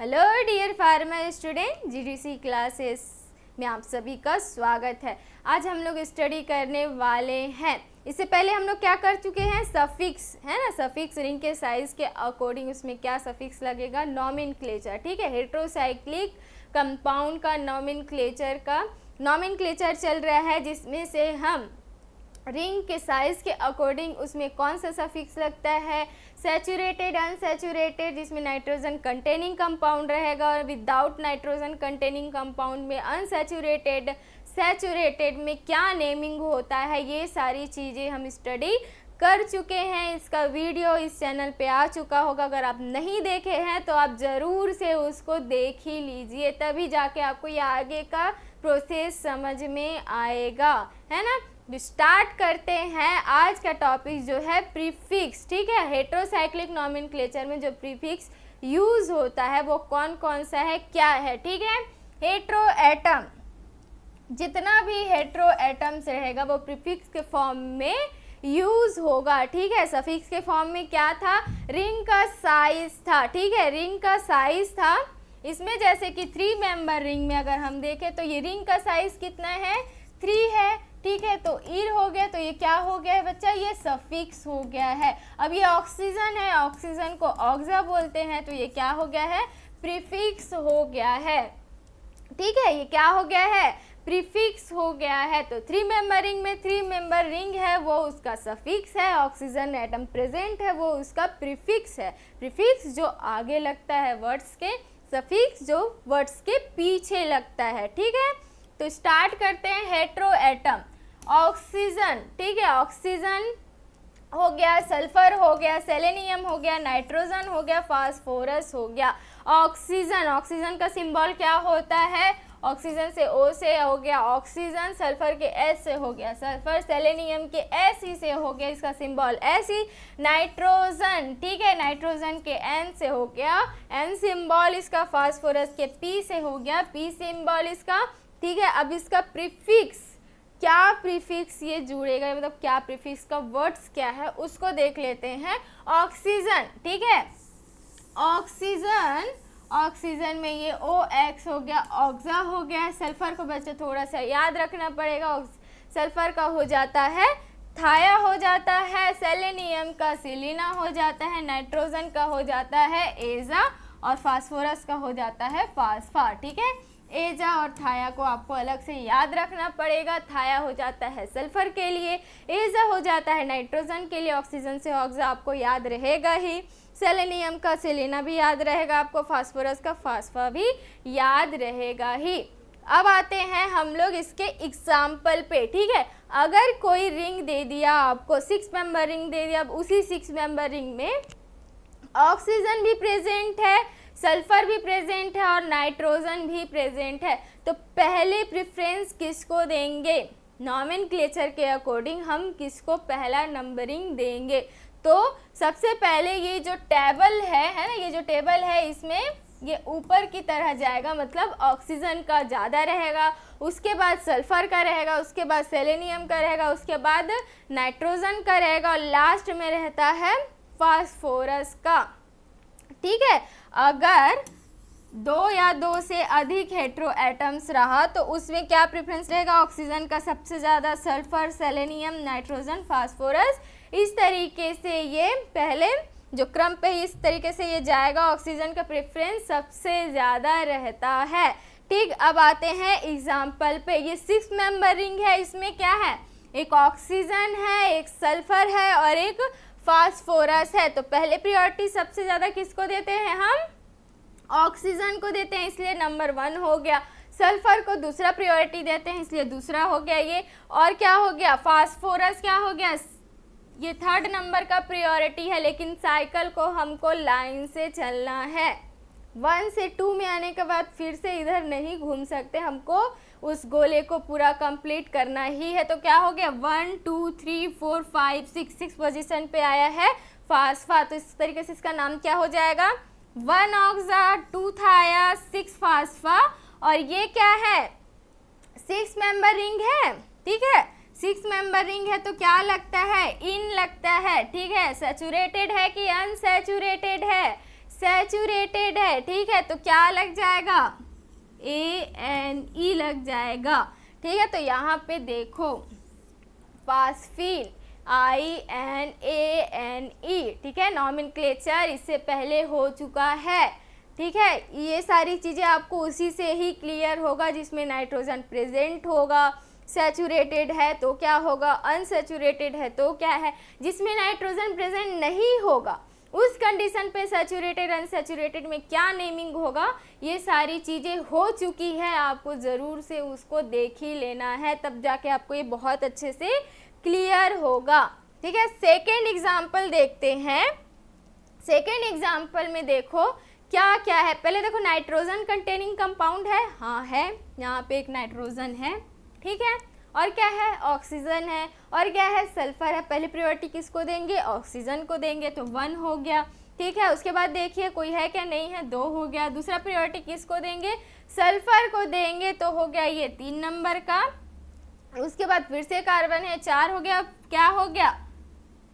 Hello dear farmer student, GDC classes में आप सभी का स्वागत है। आज हम लोग स्टडी करने वाले हैं। इससे पहले हम लोग क्या कर चुके हैं, सफिक्स है ना, सफिक्स रिंग के साइज के अकॉर्डिंग उसमें क्या सफिक्स लगेगा, नॉमेनक्लेचर। ठीक है, हेट्रोसाइक्लिक कंपाउंड का नॉमेनक्लेचर चल रहा है, जिसमें से हम रिंग के साइज के अकॉर्डिंग उसमें कौन सा सफिक्स लगता है, सैचुरेटेड, अनसैचुरेटेड जिसमें नाइट्रोजन कंटेनिंग कंपाउंड रहेगा, और विदाउट नाइट्रोजन कंटेनिंग कंपाउंड में अनसैचुरेटेड, सैचुरेटेड में क्या नेमिंग होता है, ये सारी चीज़ें हम स्टडी कर चुके हैं। इसका वीडियो इस चैनल पे आ चुका होगा। अगर आप नहीं देखे हैं तो आप ज़रूर से उसको देख ही लीजिए, तभी जाके आपको ये आगे का प्रोसेस समझ में आएगा, है ना। स्टार्ट करते हैं। आज का टॉपिक जो है प्रीफिक्स। ठीक है, हेट्रोसाइक्लिक नॉमेनक्लेचर में जो प्रीफिक्स यूज होता है वो कौन कौन सा है, क्या है। ठीक है, हेट्रो एटम, जितना भी हेट्रो एटम्स रहेगा वो प्रीफिक्स के फॉर्म में यूज होगा। ठीक है, सफिक्स के फॉर्म में क्या था, रिंग का साइज था। ठीक है, रिंग का साइज था। इसमें जैसे कि 3 मेंबर रिंग में अगर हम देखें तो ये रिंग का साइज कितना है, 3 है। ठीक है, तो ईर हो गया, तो ये क्या हो गया है बच्चा, ये सफिक्स हो गया है। अब ये ऑक्सीजन है, ऑक्सीजन को ऑक्सा बोलते हैं, तो ये क्या हो गया है, प्रीफिक्स हो गया है। ठीक है, ये क्या हो गया है, प्रीफिक्स हो गया है। तो 3 मेंबर रिंग में 3 मेंबर रिंग है वो उसका सफिक्स है, ऑक्सीजन एटम प्रेजेंट है वो उसका प्रीफिक्स है। प्रीफिक्स जो आगे लगता है वर्ड्स के, सफिक्स जो वर्ड्स के पीछे लगता है। ठीक है, तो स्टार्ट करते हैं। हेट्रो एटम, ऑक्सीजन, ठीक है, ऑक्सीजन हो गया, सल्फर हो गया, सेलेनियम हो गया, नाइट्रोजन हो गया, फास्फोरस हो गया। ऑक्सीजन, ऑक्सीजन का सिंबल क्या होता है, ऑक्सीजन से O से हो गया ऑक्सीजन, सल्फर के S से हो गया सल्फर, सेलेनियम के Fe से हो गया इसका सिंबल Fe। नाइट्रोजन, ठीक है, नाइट्रोजन के N से हो गया N सिंबल इसका, फास्फोरस के P से हो गया P सिंबल इसका। ठीक है, अब इसका प्रीफिक्स, क्या प्रीफिक्स ये जुड़ेगा, मतलब क्या प्रीफिक्स का वर्ड्स क्या है उसको देख लेते हैं। ऑक्सीजन, ठीक है, ऑक्सीजन, ऑक्सीजन में ये OX हो गया, ऑक्सा हो गया। सल्फर को बच्चे थोड़ा सा याद रखना पड़ेगा, सल्फर का हो जाता है थाया हो जाता है, सेलेनियम का सिलिना हो जाता है, नाइट्रोजन का हो जाता है एजा, और फास्फोरस का हो जाता है फास्फा। ठीक है, एजा और थाया को आपको अलग से याद रखना पड़ेगा। थाया हो जाता है सल्फर के लिए, एजा हो जाता है नाइट्रोजन के लिए, ऑक्सीजन से ऑक्सा आपको याद रहेगा ही, सेलेनियम का सेलेना भी याद रहेगा आपको, फास्फोरस का फास्फा भी याद रहेगा ही। अब आते हैं हम लोग इसके एग्जाम्पल पे। ठीक है, अगर कोई रिंग दे दिया आपको, 6 मेंबर रिंग दे दिया, अब उसी 6 मेंबर रिंग में ऑक्सीजन भी प्रेजेंट है, सल्फर भी प्रेजेंट है और नाइट्रोजन भी प्रेजेंट है, तो पहले प्रेफरेंस किसको देंगे, नॉमेनक्लेचर के अकॉर्डिंग हम किसको पहला नंबरिंग देंगे। तो सबसे पहले ये जो टेबल है ना, ये जो टेबल है इसमें ये ऊपर की तरह जाएगा, मतलब ऑक्सीजन का ज़्यादा रहेगा, उसके बाद सल्फर का रहेगा, उसके बाद सेलेनियम का रहेगा, उसके बाद नाइट्रोजन का रहेगा, और लास्ट में रहता है फास्फोरस का। ठीक है, अगर 2 या 2 से अधिक हेट्रो एटम्स रहा तो उसमें क्या प्रेफरेंस रहेगा, ऑक्सीजन का सबसे ज़्यादा, सल्फर, सेलेनियम, नाइट्रोजन, फास्फोरस। इस तरीके से ये पहले जो क्रम पे इस तरीके से ये जाएगा, ऑक्सीजन का प्रेफरेंस सबसे ज़्यादा रहता है। ठीक, अब आते हैं एग्जाम्पल पे। ये 6 मेंबर रिंग है, इसमें क्या है, एक ऑक्सीजन है, एक सल्फर है और एक फास्फोरस है। तो पहले प्रायोरिटी सबसे ज़्यादा किसको देते हैं हम, ऑक्सीजन को देते हैं, इसलिए नंबर 1 हो गया। सल्फर को दूसरा प्रायोरिटी देते हैं, इसलिए दूसरा हो गया ये। और क्या हो गया, फास्फोरस क्या हो गया, ये 3rd नंबर का प्रायोरिटी है, लेकिन साइकिल को हमको लाइन से चलना है। 1 से 2 में आने के बाद फिर से इधर नहीं घूम सकते, हमको उस गोले को पूरा कंप्लीट करना ही है। तो क्या हो गया, 1 2 3 4 5 6 पोजीशन पे आया है फास्फा, तो इस तरीके से इसका नाम क्या हो जाएगा, 1 ऑक्सा, 2 थाया, 6 फास्फा। और ये क्या है, 6 मेंबर रिंग है। ठीक है, 6 मेंबर रिंग है तो क्या लगता है, इन लगता है। ठीक है, सैचुरेटेड है कि अनसैचुरेटेड है, सैचुरेटेड है, ठीक है, तो क्या लग जाएगा, ANE लग जाएगा, ठीक है। तो यहाँ पे देखो फास्फीन INANE, ठीक है, नॉमेनक्लेचर इससे पहले हो चुका है, ठीक है। ये सारी चीज़ें आपको उसी से ही क्लियर होगा जिसमें नाइट्रोजन प्रेजेंट होगा। सैचुरेटेड है तो क्या होगा, अनसैचुरेटेड है तो क्या है, जिसमें नाइट्रोजन प्रेजेंट नहीं होगा उस कंडीशन पे सैचुरेटेड अनसैचुरेटेड में क्या नेमिंग होगा, ये सारी चीज़ें हो चुकी है, आपको ज़रूर से उसको देख ही लेना है, तब जाके आपको ये बहुत अच्छे से क्लियर होगा, ठीक है। सेकेंड एग्जाम्पल देखते हैं। सेकेंड एग्जाम्पल में देखो क्या क्या है, पहले देखो नाइट्रोजन कंटेनिंग कंपाउंड है, हाँ है, यहाँ पे एक नाइट्रोजन है, ठीक है, और क्या है, ऑक्सीजन है, और क्या है, सल्फर है। पहली प्रायोरिटी किसको देंगे, ऑक्सीजन को देंगे, तो 1 हो गया, ठीक है। उसके बाद देखिए कोई है क्या, नहीं है, 2 हो गया। दूसरा प्रायोरिटी किसको देंगे, सल्फर को देंगे, तो हो गया ये 3 नंबर का। उसके बाद फिर से कार्बन है, 4 हो गया, क्या हो गया,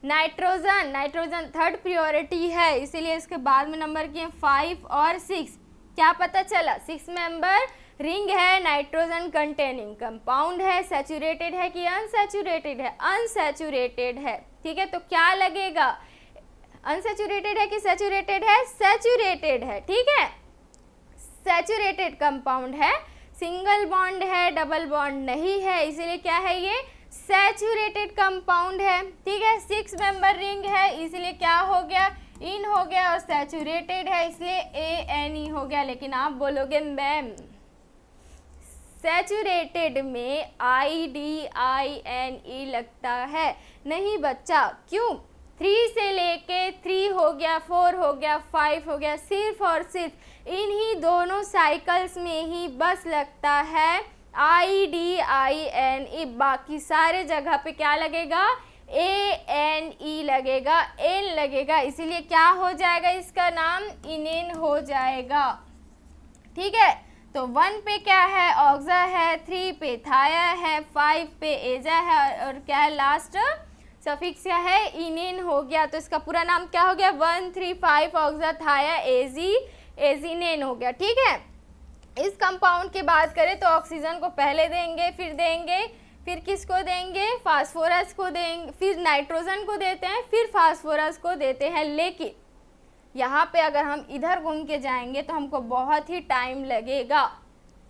नाइट्रोजन, नाइट्रोजन थर्ड प्रायोरिटी है, इसीलिए इसके बाद में नंबर किए 5 और 6। क्या पता चला, 6 मेंबर रिंग है, नाइट्रोजन कंटेनिंग कंपाउंड है, सैचुरेटेड है कि अनसैचुरेटेड है, अनसैचुरेटेड है, ठीक है। तो क्या लगेगा, अनसैचुरेटेड है कि सैचुरेटेड है, सैचुरेटेड है, ठीक है, सैचुरेटेड कंपाउंड है, सिंगल बॉन्ड है, डबल बॉन्ड नहीं है, इसीलिए क्या है, ये सैचुरेटेड कंपाउंड है, ठीक है। 6 मेंबर रिंग है, इसलिए क्या हो गया, इन हो गया, और सैचुरेटेड है इसलिए ANE हो गया। लेकिन आप बोलोगे मैम सैचुरेटेड में IDINE लगता है, नहीं बच्चा, क्यों, 3 से लेके 3 हो गया, 4 हो गया, 5 हो गया, सिर्फ और सिर्फ इन्हीं दोनों साइकिल्स में ही बस लगता है IDINE, बाकी सारे जगह पे क्या लगेगा, ANE लगेगा, N लगेगा, इसीलिए क्या हो जाएगा, इसका नाम इनेन हो जाएगा, ठीक है। तो 1 पे क्या है, ऑक्सा है, 3 पे थाया है, 5 पे एजा है, और क्या है लास्ट सफिक्स क्या है, इनेन हो गया। तो इसका पूरा नाम क्या हो गया, 1 3 5 ऑक्सा थाया एजीनेन हो गया, ठीक है। इस कंपाउंड की बात करें तो ऑक्सीजन को पहले देंगे, फिर किसको देंगे, फास्फोरस को देंगे, फिर नाइट्रोजन को देते हैं, फिर फास्फोरस को देते हैं। लेकिन यहाँ पे अगर हम इधर घूम के जाएंगे तो हमको बहुत ही टाइम लगेगा,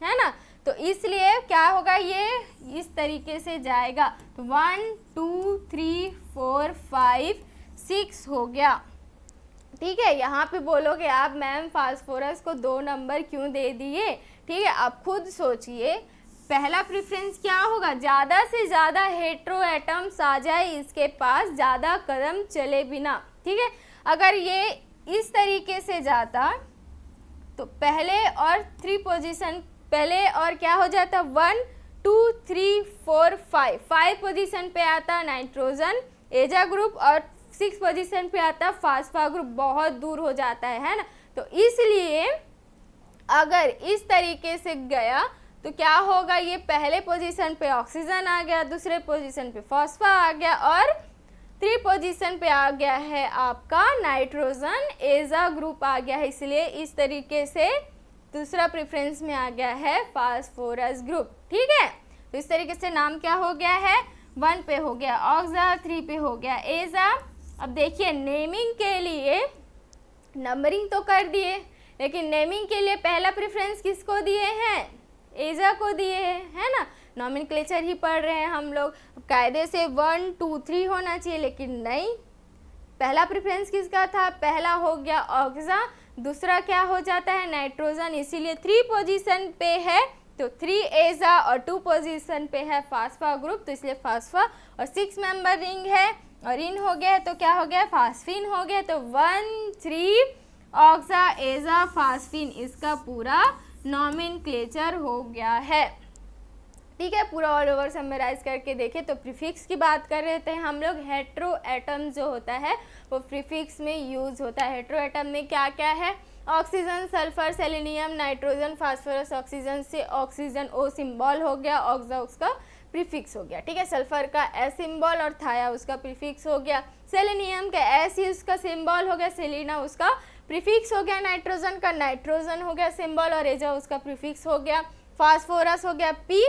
है ना, तो इसलिए क्या होगा, ये इस तरीके से जाएगा। तो 1 2 3 4 5 6 हो गया, ठीक है। यहाँ पे बोलोगे आप मैम फास्फोरस को 2 नंबर क्यों दे दिए, ठीक है, आप खुद सोचिए। पहला प्रेफरेंस क्या होगा, ज़्यादा से ज़्यादा हेट्रो एटम्स आ जाए इसके पास, ज़्यादा कदम चले बिना, ठीक है। अगर ये इस तरीके से जाता तो पहले और 3 पोजीशन, पहले और क्या हो जाता, 1 2 3 4 5 पोजीशन पे आता नाइट्रोजन एजा ग्रुप, और 6 पोजीशन पे आता फास्फा ग्रुप, बहुत दूर हो जाता है ना। तो इसलिए अगर इस तरीके से गया तो क्या होगा, ये पहले पोजीशन पे ऑक्सीजन आ गया, दूसरे पोजीशन पे फास्फा आ गया, और 3 पोजीशन पे आ गया है आपका नाइट्रोजन एजा ग्रुप आ गया है, इसलिए इस तरीके से दूसरा प्रेफरेंस में आ गया है फास्फोरस ग्रुप, ठीक है। तो इस तरीके से नाम क्या हो गया है, 1 पे हो गया ऑक्सा, 3 पे हो गया एजा। अब देखिए नेमिंग के लिए नंबरिंग तो कर दिए, लेकिन नेमिंग के लिए पहला प्रेफरेंस किसको दिए हैं, एजा को दिए हैं, है ना, नॉमेनक्लेचर ही पढ़ रहे हैं हम लोग, कायदे से 1 2 3 होना चाहिए, लेकिन नहीं, पहला प्रेफरेंस किसका था, पहला हो गया ऑक्सा, दूसरा क्या हो जाता है नाइट्रोजन, इसीलिए 3 पोजीशन पे है तो 3 एजा, और 2 पोजीशन पे है फास्फा ग्रुप, तो इसलिए फास्फा, और 6 मेंबर रिंग है और इन हो गया, तो क्या हो गया, फास्फिन हो गया। तो 1 3 ऑक्सा एजा फास्फिन, इसका पूरा नॉमेनक्लेचर हो गया है, ठीक है। पूरा ऑल ओवर समराइज करके देखें तो प्रीफिक्स की बात कर रहे थे हम लोग, हेट्रो एटम जो होता है वो प्रीफिक्स में यूज होता है। हेट्रो एटम में क्या क्या है, oxygen, sulphur, selenium, nitrogen, phosphorus, oxygen से ऑक्सीजन ओ सिंबल हो गया, ऑक्सा उसका प्रीफिक्स हो गया, ठीक है। सल्फर का एस सिंबल और थाया उसका प्रीफिक्स हो गया, सेलेनियम का एस ही उसका सिंबल हो गया, सेलिना उसका प्रीफिक्स हो गया नाइट्रोजन का, नाइट्रोजन हो गया सिंबल और एजा उसका प्रीफिक्स हो गया। फास्फोरस हो गया पी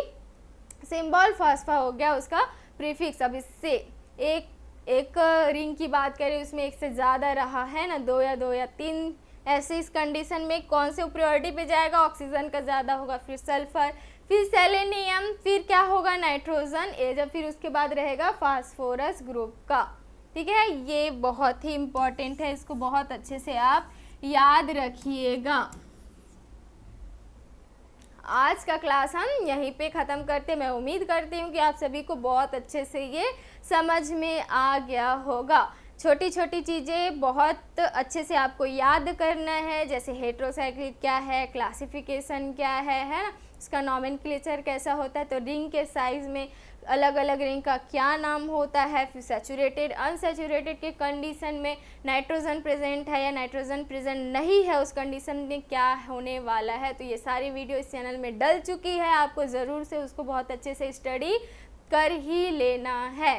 सिंबल, फास्फा हो गया उसका प्रीफिक्स। अब इससे एक रिंग की बात करें, उसमें एक से ज़्यादा रहा है ना, दो या तीन, ऐसे इस कंडीशन में कौन से प्रायोरिटी पे जाएगा, ऑक्सीजन का ज़्यादा होगा, फिर सल्फर, फिर सेलेनियम, फिर क्या होगा नाइट्रोजन, एजा, फिर उसके बाद रहेगा फास्फोरस ग्रुप का। ठीक है, ये बहुत ही इम्पॉर्टेंट है, इसको बहुत अच्छे से आप याद रखिएगा। आज का क्लास हम यहीं पे ख़त्म करते। मैं उम्मीद करती हूँ कि आप सभी को बहुत अच्छे से ये समझ में आ गया होगा। छोटी छोटी चीज़ें बहुत अच्छे से आपको याद करना है, जैसे हेट्रोसाइक्लिक क्या है, क्लासिफिकेशन क्या है ना, इसका नॉमेनक्लेचर कैसा होता है, तो रिंग के साइज़ में अलग अलग रिंग का क्या नाम होता है, फिर सैचुरेटेड अनसैचुरेटेड के कंडीशन में नाइट्रोजन प्रेजेंट है या नाइट्रोजन प्रेजेंट नहीं है, उस कंडीशन में क्या होने वाला है। तो ये सारी वीडियो इस चैनल में डल चुकी है, आपको ज़रूर से उसको बहुत अच्छे से स्टडी कर ही लेना है।